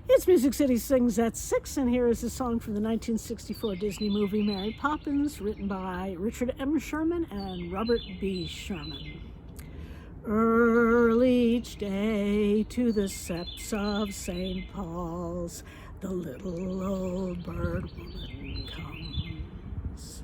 It's Music City Sings at 6, and here is a song from the 1964 Disney movie Mary Poppins, written by Richard M. Sherman and Robert B. Sherman. Early each day to the steps of St. Paul's, the little old bird woman comes.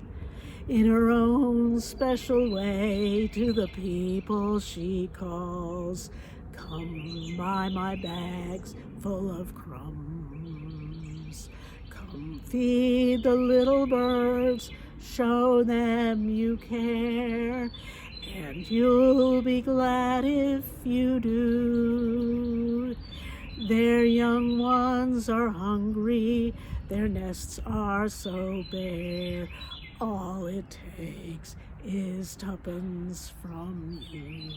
In her own special way to the people she calls, "Come buy my bags full of crumbs. Come feed the little birds, show them you care, and you'll be glad if you do. Their young ones are hungry, their nests are so bare. All it takes is tuppence from you.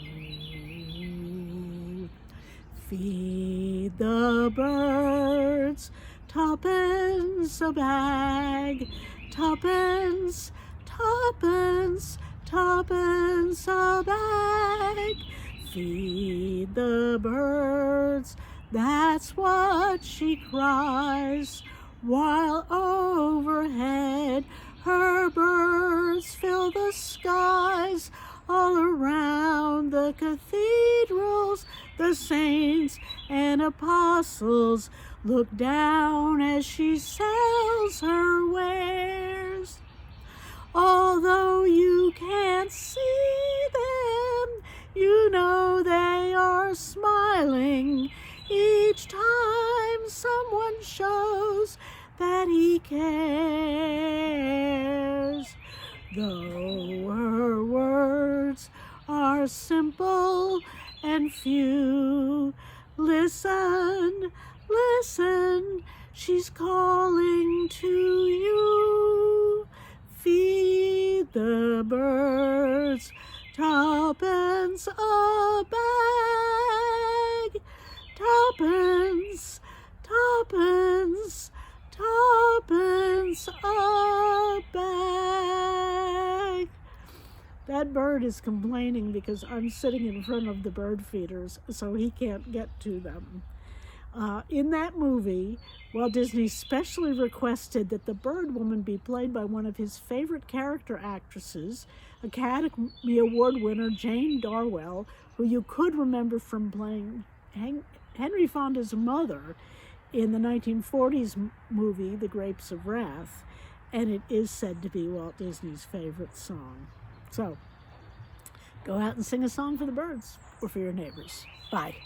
Feed the birds, tuppence a bag, tuppence, tuppence, tuppence a bag. Feed the birds," that's what she cries, while overhead her birds fill the skies. All around the cathedrals, the saints and apostles look down as she sells her wares. Although you can't see them, you know they are smiling each time someone shows that he cares. Though her words are simple and few, listen, listen, she's calling to you. Feed the birds, tuppence a bag, tuppence, tuppence, tuppence a bag. That bird is complaining because I'm sitting in front of the bird feeders, so he can't get to them. In that movie, Walt Disney specially requested that the bird woman be played by one of his favorite character actresses, Academy Award winner Jane Darwell, who you could remember from playing Henry Fonda's mother in the 1940s movie The Grapes of Wrath, and it is said to be Walt Disney's favorite song. So, go out and sing a song for the birds or for your neighbors. Bye.